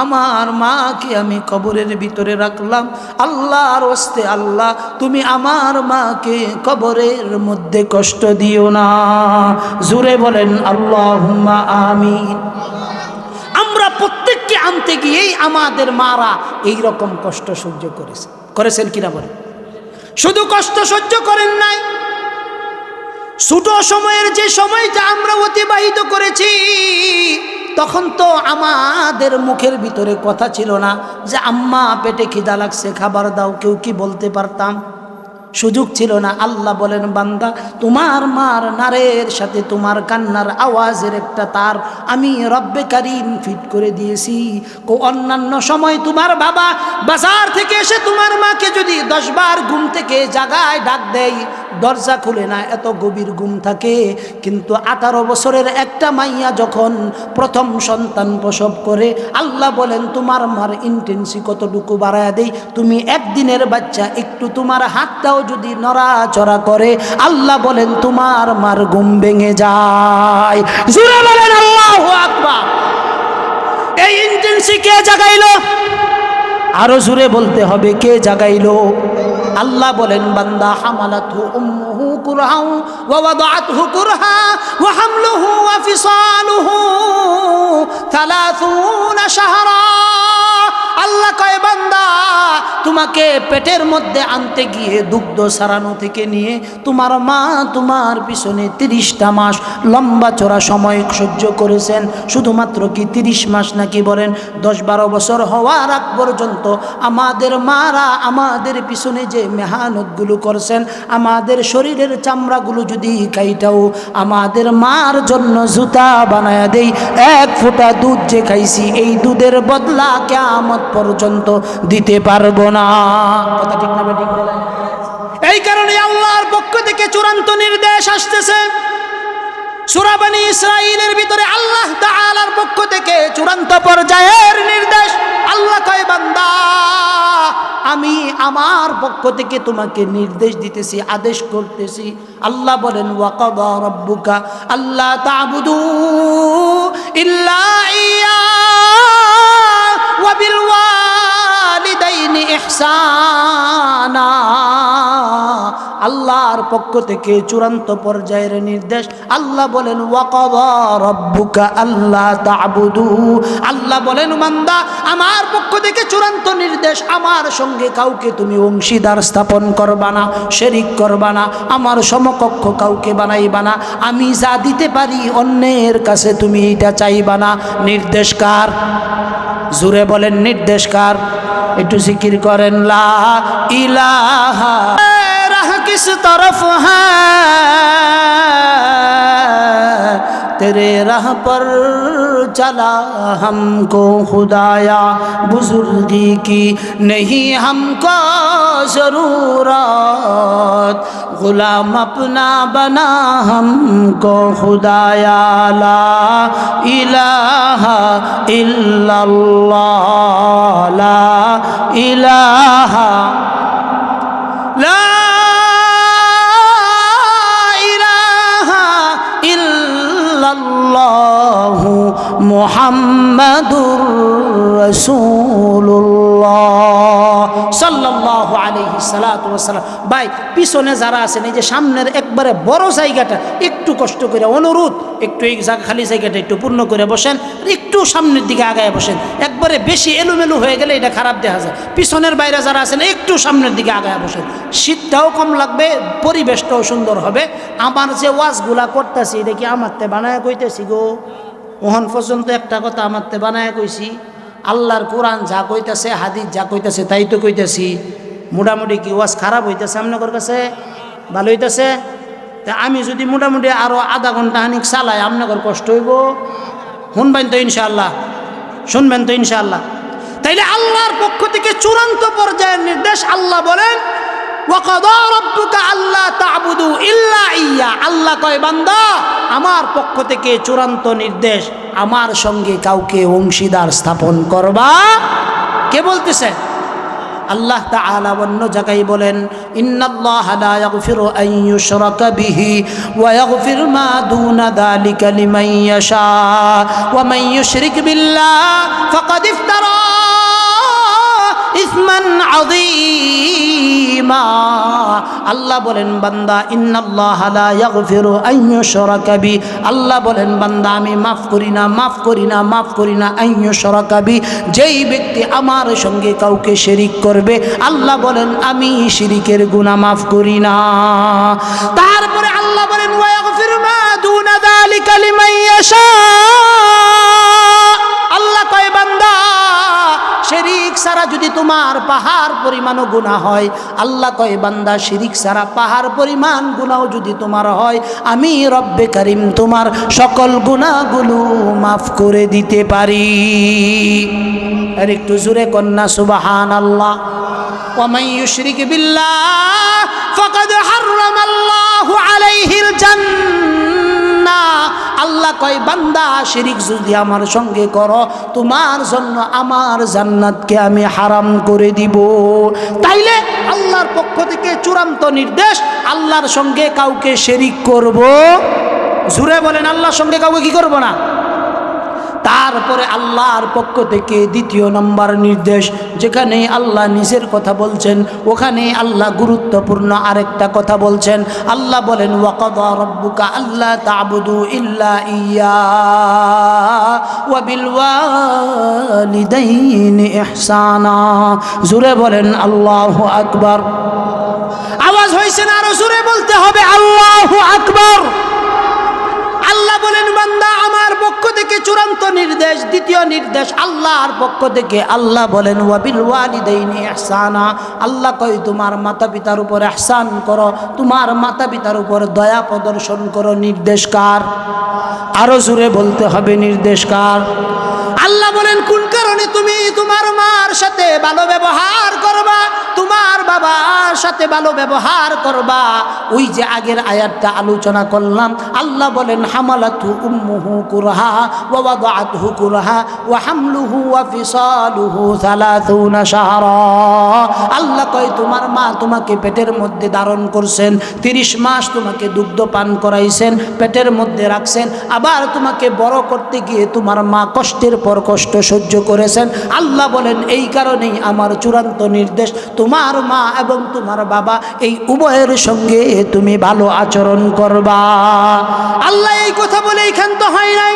আমার মাকে আমি কবরের ভিতরে রাখলাম, আল্লাহর ওয়াস্তে আল্লাহ তুমি আমার মাকে কবরের মধ্যে কষ্ট দিও না। জোরে বলেন আল্লাহুম্মা আমিন। আমরা প্রত্যেককে আনতে গিয়েই আমাদের মারা এই রকম কষ্ট সহ্য করেছেন কিনা বলেন? শুধু কষ্ট সহ্য করেন নাই, ছোট সময়ের যে সময়টা আমরা অতিবাহিত করেছি, তখন তো আমাদের মুখের ভিতরে কথা ছিল না যে আম্মা পেটে খিদা লাগছে খাবার দাও, কেউ কি বলতে পারতাম? সুযোগ ছিল না। আল্লাহ বলেন বান্দা তোমার মার নারের সাথে তোমার কান্নার আওয়াজের একটা তার আমি রব্বে কারিম ফিট করে দিয়েছি। অন্যান্য সময় তোমার বাবা বাজার থেকে এসে তোমার মাকে যদি 10 বার ঘুম থেকে জাগায় ডাক দেয়, দরজা খুলে না, এত গভীর ঘুম থাকে। কিন্তু 18 বছরের একটা মাইয়া যখন প্রথম সন্তান প্রসব করে, আল্লাহ বলেন তোমার মার ইন্টেন্সি কতটুকু বাড়ায় দেই, তুমি একদিনের বাচ্চা একটু তোমার হাতটাও যদি নড়াচড়া করে, আল্লাহ বলেন তোমার মার ঘুম ভেঙে যায়। জোরে বলেন আল্লাহু আকবার। এই ইন্টেন্সি কে জাগাইলো? আরো জোরে বলতে হবে কে জাগাইলো? আল্লাহ বলেন বান্দা হামালাতহু উম্মুহু কুরহাও ওয়া ওয়াদাআতহু কুরহা ওয়া হামলুহু ওয়া ফিসালুহু 30 শাহরা। আল্লাহ কয় বান্দা তোমাকে পেটের মধ্যে আনতে গিয়ে দুগ্ধ সারানো থেকে নিয়ে তোমার মা তোমার পিছনে 30টা মাস লম্বা চড়া সময় সহ্য করেছেন। শুধুমাত্র কি 30 মাস নাকি বলেন 10-12 বছর হওয়ার আগ পর্যন্ত আমাদের মারা আমাদের পিছনে যে মেহনতগুলো করছেন, আমাদের শরীরের চামড়াগুলো যদি কাইটাও আমাদের মার জন্য জুতা বানায়া দেই, 1 ফোঁটা দুধ যে খাইছি এই দুধের বদলা কিয়ামত পর্যন্ত দিতে পারবো না। কথা ঠিক না ঠিক বলেন? এই কারণে আল্লাহর পক্ষ থেকে চূড়ান্ত নির্দেশ আসতেছে। সূরা বনী ইসরাঈলের ভিতরে আল্লাহ তাআলার পক্ষ থেকে চূড়ান্ত পর্যায়ের নির্দেশ। আল্লাহ কয় বান্দা আমি আমার পক্ষ থেকে তোমাকে নির্দেশ দিতেছি, আদেশ করতেছি। আল্লাহ বলেন ওয়া কাদা রাব্বুকা আল্লা তা'বুদু ইল্লা ইয়্যা ওয়া বিল ওয়ালিদাইনি ইহসানা। আল্লাহর পক্ষ থেকে চূড়ান্ত পর্যায়ের নির্দেশ। আল্লাহ বলেন ওয়া কাদা রাব্বুকা আল্লা তা'বুদু। আল্লাহ বলেন বান্দা আমার পক্ষ থেকে চূড়ান্ত নির্দেশ, আমার সঙ্গে কাউকে তুমি অংশীদার স্থাপন করবা না, শরীক করবা না, আমার সমকক্ষ কাউকে বানাইবা না। আমি যা দিতে পারি অন্যের কাছে তুমি এটা চাইবা না। নির্দেশ কার? জোরে বলেন নির্দেশ কার? একটু জিকির করেন লা ইলাহা किस तरफ है तेरे राह पर चला हमको खुदाया, बुजुर्गी की नहीं हमको ज़रूरत, गुलाम अपना बना हमको खुदाया, ला इलाहा इल्लल्लाह ला इलाहा ला মুহাম্মাদুর রাসূলুল্লাহ সাল্লাল্লাহু আলাইহি সাল্লাতু ওয়া সাল্লাম। ভাই পিছনে যারা আছেন এই যে সামনের একবারে বড় জায়গাটা একটু কষ্ট করে অনুরোধ, একটু এই জায়গা খালি জায়গাটা একটু পূর্ণ করে বসেন, একটু সামনের দিকে আগায় বসেন। একবারে বেশি এলোমেলো হয়ে গেলে এটা খারাপ দেখা যায়। পিছনের বাইরে যারা আছেন একটু সামনের দিকে আগায় বসেন, শীতটাও কম লাগবে, পরিবেশটাও সুন্দর হবে। আমার যে ওয়াজগুলা করতেছি এটা কি আমারতে বানায় কইতেছি গো? ওহন পর্যন্ত একটা কথা আমারতে বানায় কইছি, আল্লাহর কোরআন যা কইতেছে হাদিস যা কইতেছে তাই তো কইতেছি। মোটামুটি কি ওয়াজ খারাপ হইতেছে আপনাদের কাছে? ভালো হইতেছে? তা আমি যদি মোটামুটি আরও আধা ঘন্টা হানিক চালাই আপনাদের কষ্ট হইব? শুনবেন তো ইনশাআল্লাহ? শুনবেন তো ইনশাআল্লাহ? তাইলে আল্লাহর পক্ষ থেকে চূড়ান্ত পর্যায়ের নির্দেশ। আল্লাহ বলেন ওয়া কাদা রাব্বুকা আল্লা তা'বুদু ইল্লা ইয়্যা। আল্লাহ কয় বান্দা আমার পক্ষ থেকে চূড়ান্ত নির্দেশ, আমার সঙ্গে কাউকে অংশীদার স্থাপন করবা। কে বলতেছে? আল্লাহ তাআলা অন্য জায়গায় বলেন, ইন্নাল্লাহা লা ইয়াগফিরু আন ইউশরাকা বিহি ওয়া ইয়াগফিরু মা দুনা যালিকা লিমান ইয়াশা ওয়া মান ইউশরিক বিল্লাহ ফাকাদ ইফতারা ইসমান আযীমা। আল্লাহ বলেন বান্দা, ইন্নাল্লাহা লা ইয়াগফিরু আন ইউশরাকা বি, আল্লাহ বলেন বান্দা আমি মাফ করি না, মাফ করি না, মাফ করি না। আন ইউশরাকা বি, যেই ব্যক্তি আমার সঙ্গে কাউকে শিরিক করবে, আল্লাহ বলেন আমি শিরিকের গুনাহ মাফ করি না। তারপরে আল্লাহ বলেন ওয়া ইয়াগফিরু মা দুনা যালিকা লিমান ইয়াশা। আল্লাহ কয় বান্দা শিরিক ছাড়া যদি তোমার পাহাড় পরিমাণও গুনাহ হয়, আল্লাহ কয় বান্দা শিরিক ছাড়া পাহাড় পরিমাণ গুনাহ যদি তোমার হয়, আমি রব্বে কারিম তোমার সকল গুনাহগুলো মাফ করে দিতে পারি। আর একটু জোরে কন্যা সুবহানাল্লাহ। ওয়া মান ইউশরিক বিল্লাহ ফাকাদ হারামাল্লাহু আলাইহিল জান্নাহ। আল্লাহ কয় বান্দা শিরিক যদি আমার সঙ্গে করো, তোমার জন্য আমার জান্নাতকে আমি হারাম করে দিব। তাইলে আল্লাহর পক্ষ থেকে চূড়ান্ত নির্দেশ, আল্লাহর সঙ্গে কাউকে শিরিক করব, জুড়ে বলেন আল্লাহর সঙ্গে কাউকে কি করব না। তারপরে আল্লাহর পক্ষ থেকে দ্বিতীয় নম্বর নির্দেশ, যেখানে আল্লাহ নিজের কথা বলছেন, ওখানে আল্লাহ গুরুত্বপূর্ণ আরেকটা কথা বলছেন। আল্লাহ বলেন ওয়া কাযা রাব্বুকা আল্লা তা'বুদু ইল্লা ইয়্যা ওয়া বিল ওয়ালিদাইনি ইহসানা। জোরে বলেন আল্লাহু আকবার। আওয়াজ হইছে না? আরো জোরে বলতে হবে আল্লাহু আকবার। আল্লাহ বলেন বান্দা আমার পক্ষ থেকে চূড়ান্ত নির্দেশ, দ্বিতীয় নির্দেশ আল্লাহর পক্ষ থেকে। আল্লাহ বলেন ওয়া বিল ওয়ালিদাইনি ইহসানা। আল্লাহ কয় তোমার মাতা পিতার উপর ইহসান করো, তোমার মাতা পিতার উপর দয়া প্রদর্শন করো। নির্দেশ কার? আরো জোরে বলতে হবে নির্দেশ কার? আল্লাহ বলেন কোন কারণে তুমি তোমার মার সাথে ভালো ব্যবহার করবা, তোমার বাবার সাথে ভালো ব্যবহার করবা। ওই যে আগের আয়াতটা আলোচনা করলাম, আল্লাহ বলেন হামালাতু উম্মুহু কুরহা ওয়া ওয়াদাআতহু কুরহা ওয়া হামলুহু ওয়া ফিসালুহু 30 শাহরা। আল্লাহ কয় তোমার মা তোমাকে পেটের মধ্যে ধারণ করছেন, 30 মাস তোমাকে দুগ্ধ পান করাইছেন, পেটের মধ্যে রাখছেন, আবার তোমাকে বড় করতে গিয়ে তোমার মা কষ্টের পর কষ্ট সহ্য করেছেন। আল্লাহ বলেন এই কারণেই আমার চূড়ান্ত নির্দেশ, তোমার মা এবং তোমার বাবা এই উভয়ের সঙ্গে তুমি ভালো আচরণ করবা। আল্লাহ এই কথা বলে এইখান তো হয় নাই।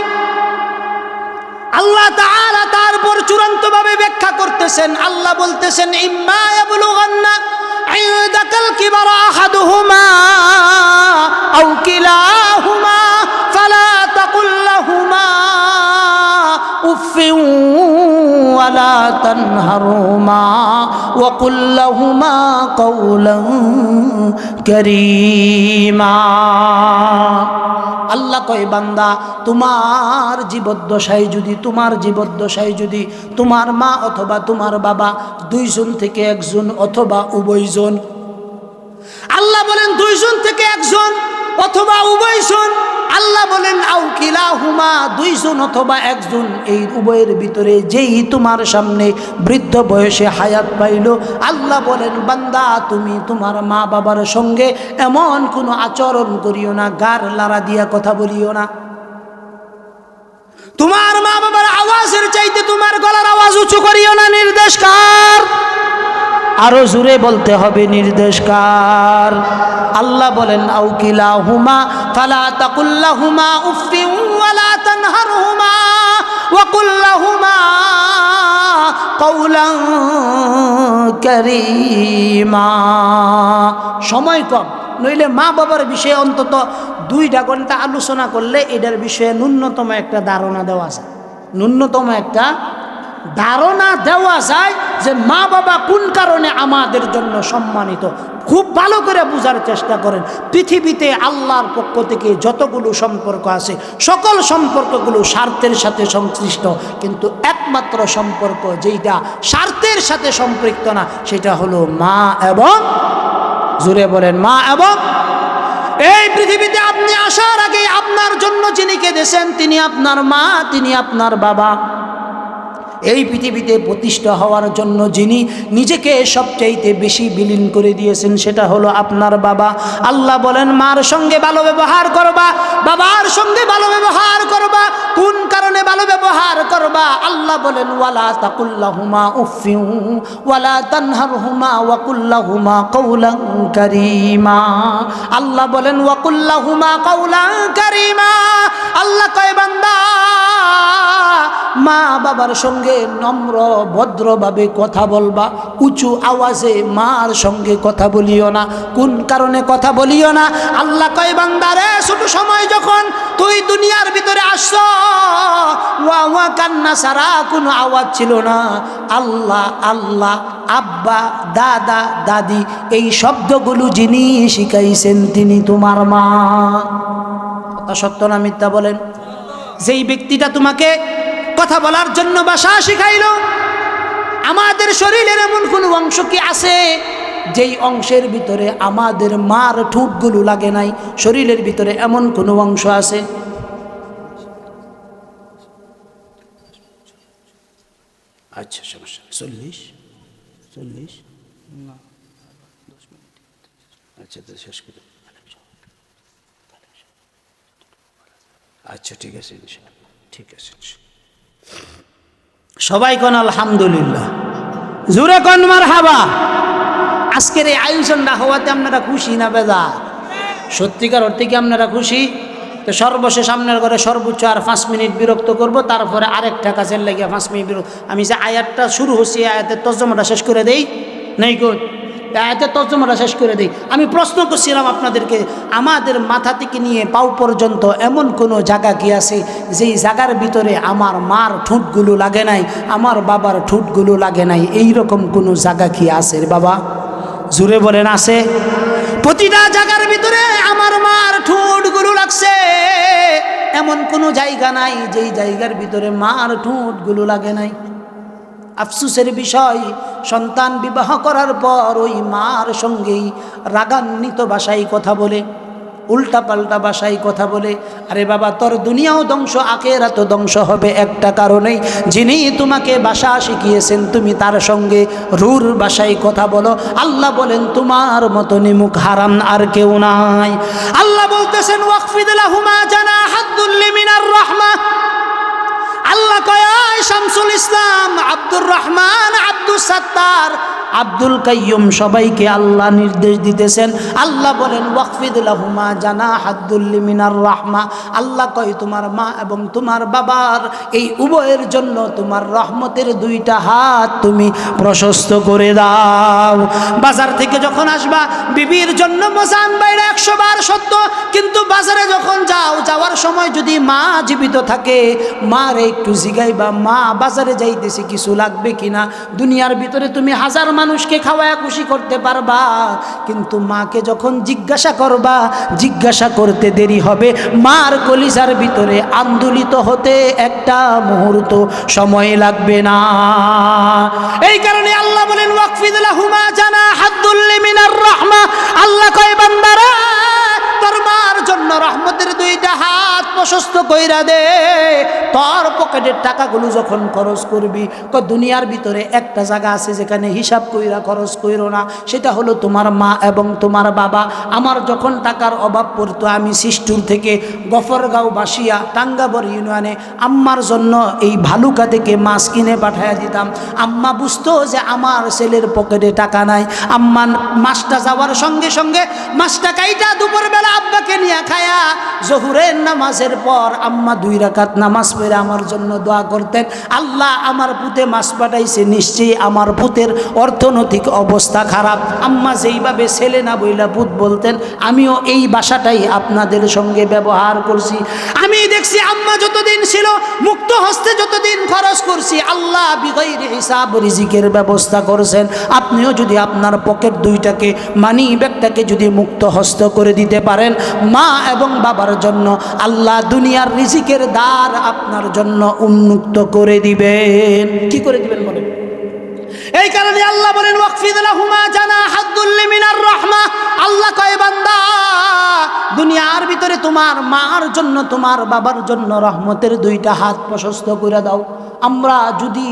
আল্লাহ তাআলা তারপর চূড়ান্তভাবে ব্যাখ্যা করতেছেন। আল্লাহ বলতেছেন ইম্মা ইয়াবলুগান্না ইনদাকাল কিবারা আহাদুহুমা আও কিলাহুমা ফালা তাকুল লাহুমা উফিন ওয়ালা তানহারহুমা ওয়া কুল লাহুমা কাওলান কারীমা। আল্লাহ কয় বান্দা তোমার জীবদ্দশায় যদি তোমার মা অথবা তোমার বাবা দুইজন থেকে একজন অথবা উভয়জন, আল্লাহ বলেন দুইজন থেকে একজন অথবা উভয়জন, আল্লাহ বলেন আও কিলাহুমা দুইজন অথবা একজন, এই উভয়ের ভিতরে যেই তোমার সামনে বৃদ্ধ বয়সে হায়াত পাইল, আল্লাহ বলেন বান্দা তুমি তোমার মা বাবার সঙ্গে এমন কোনো আচরণ করিও না, গার লাড়া দিয়া কথা বলিও না। তোমার মা বাবার আওয়াজের চাইতে তোমার গলার আওয়াজ উঁচু করিও না। নির্দেশ কার? আরো জোরে বলতে হবে নির্দেশ কার? আল্লাহ বলেন আও কিলাহুমা ফালা তাকুল লাহুমা উফিন ওয়ালা তানহারহুমা ওয়া কুল লাহুমা কাওলান কারীমা। সময় কম, নইলে মা বাবার বিষয়ে অন্তত 2 ঘন্টা আলোচনা করলে এটার বিষয়ে ন্যূনতম একটা ধারণা দেওয়া যায়, যে মা বাবা কোন কারণে আমাদের জন্য সম্মানিত। খুব ভালো করে বোঝার চেষ্টা করেন। পৃথিবীতে আল্লাহর পক্ষ থেকে যতগুলো সম্পর্ক আছে, সকল সম্পর্কগুলো স্বার্থের সাথে সংশ্লিষ্ট, কিন্তু একমাত্র সম্পর্ক যেটা স্বার্থের সাথে সম্পৃক্ত না, সেটা হলো মা এবং, জোরে বলেন, মা এবং। এই পৃথিবীতে আপনি আসার আগে আপনার জন্য যিনি কেঁদেছেন তিনি আপনার মা, তিনি আপনার বাবা। এই পৃথিবীতে প্রতিষ্ঠা হওয়ার জন্য যিনি নিজেকে সবচাইতে বেশি বিলীন করে দিয়েছেন সেটা হলো আপনার বাবা। আল্লাহ বলেন মার সঙ্গে ভালো ব্যবহার করবা, বাবার সঙ্গে ভালো ব্যবহার করবা। কোন কারণে ভালো ব্যবহার করবা? আল্লাহ বলেন ওয়ালা তাকুল্লাহুমা উফিউ ওয়ালা তানহারহুমা ওয়াকুল্লাহুমা কাওলান কারীমা। আল্লাহ বলেন ওয়াকুল্লাহুমা কাওলান কারীমা। আল্লাহ কয় বান্দা মা বাবার সঙ্গে নম্র ভদ্রভাবে কথা বলবা, উঁচু আওয়াজে মার সঙ্গে কথা বলিও না। কোন কারণে কথা বলিও না? আল্লাহ কয় বান্দারে ছোট সময় যখন তুই দুনিয়ার ভিতরে আসছো ওয়া ওয়া কান্না ছাড়া কোনো আওয়াজ ছিল না। আল্লাহ আল্লাহ, আব্বা, দাদা, দাদি এই শব্দগুলো যিনি শিখাইছেন তিনি তোমার মা। কথা সত্য না মিথ্যা বলেন? যেই ব্যক্তিটা তোমাকে কথা বলার জন্য ভাষা শিখাইলো, আমাদের শরীরের এমন কোনো অংশ কি আছে যেই অংশের ভিতরে আমাদের মার ঠোঁটগুলো লাগে নাই? শরীরের ভিতরে এমন কোনো অংশ আছে? আচ্ছা সমস্যা 40 না 10 মিনিট। আচ্ছা তো শেষ করে আচ্ছা ঠিক আছে ইনশাআল্লাহ, ঠিক আছে। সবাই কোন আলহামদুলিল্লাহ, জোরে কোন মারহাবা। আজকের এই আয়োজনটা হওয়াতে আপনারা খুশি না বেজার? সত্যিকার অর্থে কি আপনারা খুশি? তো সর্বশেষ আপনার ঘরে সর্বোচ্চ আর 5 মিনিট বিরক্ত করব, তারপরে আরেকটা কাজের লাগিয়ে 5 মিনিট বিরক্ত। আমি যে আয়াতটা শুরু হচ্ছি আয়াতের তর্জমাটা শেষ করে দেই নাই কোন আয়াতের তর্জমাটা শেষ করে দেই। আমি প্রশ্ন করছিলাম আপনাদেরকে, আমাদের মাথা থেকে নিয়ে পাও পর্যন্ত এমন কোনো জায়গা কি আছে যেই জায়গার ভিতরে আমার মার ঠোঁটগুলো লাগে নাই, আমার বাবার ঠোঁটগুলো লাগে নাই? এইরকম কোনো জায়গা কি আছে রে বাবা? জুড়ে বলেন আছে? প্রতিটা জায়গার ভিতরে আমার মার ঠোঁটগুলো লাগছে, এমন কোনো জায়গা নাই যেই জায়গার ভিতরে মার ঠোঁটগুলো লাগে নাই। আফসোসের বিষয়, সন্তান বিবাহ করার পর ওই মার সঙ্গেই রাগান্বিত ভাষায় কথা বলে, উল্টাপাল্টা ভাষায় কথা বলে। আরে বাবা, তোর দুনিয়াও ধ্বংস, আখিরাতও ধ্বংস হবে একটা কারণেই, যিনি তোমাকে ভাষা শিখিয়েছেন তুমি তার সঙ্গে রুর ভাষায় কথা বলো। আল্লাহ বলেন তোমার মতো নিমুখ হারাম আর কেউ নাই। আল্লাহ বলতেছেন ওয়াকফিদ লাহুমা জানাহাদ-দুল্লি মিনার রাহমা। আল্লাহ কয় শামসুল ইসলাম, আব্দুর রহমান, আব্দুল সাত্তার, আব্দুল কাইয়ুম সবাইকে আল্লাহ নির্দেশ দিতেছেন। আল্লাহ বলেন ওয়াকফিদ লাহুমা জানাহাদ-দুল্লি মিনার রাহমা। আল্লাহ কয় তোমার মা এবং তোমার বাবার এই উভয়ের জন্য তোমার রহমতের 2টা হাত তুমি প্রশস্ত করে দাও। বাজার থেকে যখন আসবা বিবির জন্য মজা আনবা, এটা 100 বার সত্য। কিন্তু বাজারে যখন যাওয়ার সময় যদি মা জীবিত থাকে, মারে একটু জিগাইবা মা বাজারে যাইতেছি কিছু লাগবে কিনা। দুনিয়ার ভিতরে তুমি 1000 মানুষকে খাওয়ায়া খুশি করতে পারবা, কিন্তু মাকে যখন জিজ্ঞাসা করবা, জিজ্ঞাসা করতে দেরি হবে, মার কলিজার ভিতরে আন্দোলিত হতে একটা মুহূর্ত সময় লাগবে না। এই কারণে আল্লাহ বলেন ওয়াকফিদ লাহুমা জানাহাদ-দুল্লি মিনার রাহমা। আল্লাহ কয় বান্দারা তোর মার জন্য রহমতের 2টা হাত প্রশস্ত কইরা দে। তোর পকেটের টাকাগুলো যখন খরচ করবি, দুনিয়ার ভিতরে একটা জায়গা আছে যেখানে হিসাব কইরা খরচ কইরো না, সেটা হলো তোমার মা এবং তোমার বাবা। আমার যখন টাকার অভাব পড়তো, আমি সিস্টুর থেকে গফরগাঁও বাসিয়া টাঙ্গাবর ইউনিয়নে আম্মার জন্য এই ভালুকা থেকে মাছ কিনে পাঠাইয়া দিতাম। আম্মা বুঝতো যে আমার ছেলের পকেটে টাকা নাই। আম্মা মাছটা যাওয়ার সঙ্গে সঙ্গে মাছটা কাইটা দুপুরবেলা আব্বাকে নিয়ে খায়া জহুরের নামাজের পর আম্মা 2 রাকাত নামাজ পড়ে আমার জন্য দোয়া করতেন, আল্লাহ আমার পুতে মাছ পাঠাইছে, নিশ্চয়ই আমার পুতের অর্থনৈতিক অবস্থা খারাপ। আম্মা যেইভাবে ছেলে না বইলা পুত বলতেন, আমিও এই ভাষাটাই আপনাদের সঙ্গে ব্যবহার করছি। আমি দেখছি আম্মা যতদিন ছিল মুক্ত হস্তে যতদিন খরচ করছি, আল্লাহ বিগাইরি হিসাব রিজিকের ব্যবস্থা করেছেন। আপনিও যদি আপনার পকেট 2টাকে মানি ব্যাগটাকে যদি মুক্ত হস্ত করে দিতে পারেন মা এবং বাবার জন্য, আল্লাহ দুনিয়ার রিজিকের দ্বার আপনার জন্য উন্মুক্ত করে দিবেন। কি করে দিবেন বলেন? এই কারণে আল্লাহ বলেন ওয়াকফিদ লাহুমা জানাহাদ-দুল্লি মিনার রাহমা। আল্লাহ কয় বান্দা দুনিয়ার ভিতরে তোমার মার জন্য তোমার বাবার জন্য রহমতের 2টা হাত প্রশস্ত করে দাও। আমরা যদি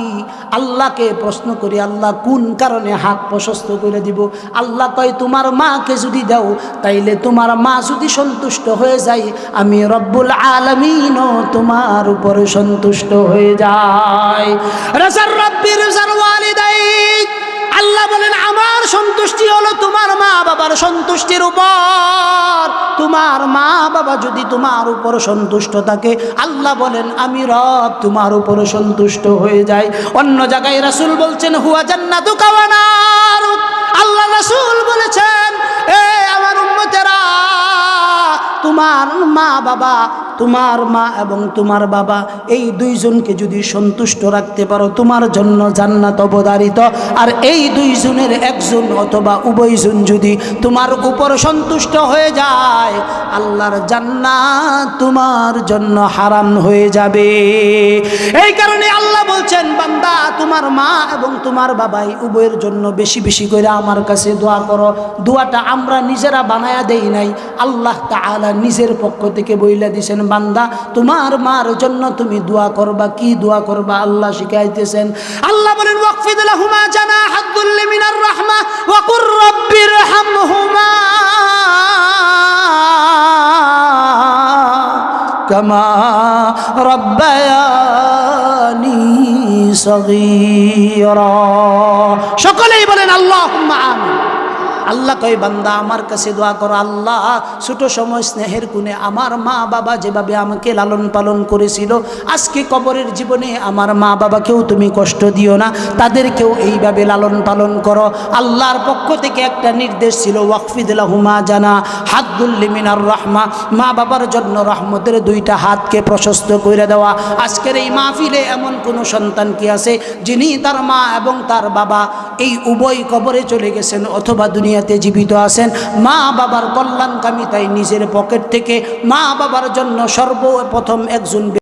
আল্লাহকে প্রশ্ন করি, আল্লাহ কোন কারণে হাত প্রশস্ত করে দিব? আল্লাহ কয় তোমার মাকে যদি দাও তাইলে তোমার মা যদি সন্তুষ্ট হয়ে যায়, আমি রব্বুল আলামিনও তোমার উপরে সন্তুষ্ট হয়ে যায়। রাজার রব্বির রাজার ওয়ালিদাইক, আল্লাহ বলেন আমার সন্তুষ্টি হলো তোমার মা বাবার সন্তুষ্টির উপর। তোমার মা বাবা যদি তোমার উপর সন্তুষ্ট থাকে, আল্লাহ বলেন আমি রব তোমার উপর সন্তুষ্ট হয়ে যাই। অন্য জায়গায় রাসূল বলছেন হুয়া জান্নাতুকা ওয়া নারুক। আল্লাহ রাসূল বলেছেন এ আমার উম্মতেরা, তোমার মা বাবা, তোমার মা এবং তোমার বাবা এই দুইজনকে যদি সন্তুষ্ট রাখতে পারো, তোমার জন্য জান্নাত অবধারিত। আর এই দুইজনের একজন অথবা উভয়জন যদি তোমার উপর সন্তুষ্ট হয়ে যায়, আল্লাহর জান্নাত তোমার জন্য হারাম হয়ে যাবে। এই কারণে আল্লাহ বলছেন বান্দা তোমার মা এবং তোমার বাবাই উভয়ের জন্য বেশি বেশি করে আমার কাছে দোয়া করো। দোয়াটা আমরা নিজেরা বানায়া দেই নাই, আল্লাহ তাআলা নিজের পক্ষ থেকে বইলা দিয়েছেন বান্দা তোমার মার জন্য তুমি দোয়া করবা। কি দোয়া করবা আল্লাহ শিখাইতেছেন। আল্লাহ বলেন ওয়াকফিদ লাহুমা জানাহাদ যুল্লি মিনার রাহমা ওয়া কুর রাব্বিরহামহুমা কামা রাব্বায়ানি সগীরা। সকলেই বলেন আল্লাহুম্মা আমিন। আল্লাহ কয় বান্দা আমার কাছে দোয়া করো, আল্লাহ ছোট সময় স্নেহের গুণে আমার মা বাবা যেভাবে আমাকে লালন পালন করেছিল, আজকে কবরের জীবনে আমার মা বাবাকেও তুমি কষ্ট দিও না, তাদেরকেও এইভাবে লালন পালন করো। আল্লাহর পক্ষ থেকে একটা নির্দেশ ছিল ওয়াকফিদ লাহুমা জানাহাদ যুল্লি মিনার রাহমা, মা বাবার জন্য রহমতের দুইটা হাতকে প্রশস্ত করে দেওয়া। আজকের এই মাহফিলে এমন কোনো সন্তান কি আছে যিনি তার মা এবং তার বাবা এই উভয় কবরে চলে গেছেন অথবা দুনিয়াতে জীবিত আছেন? মা বাবার কল্যাণকামী, তাই নিজের পকেট থেকে মা বাবার জন্য সর্বপ্রথম একজন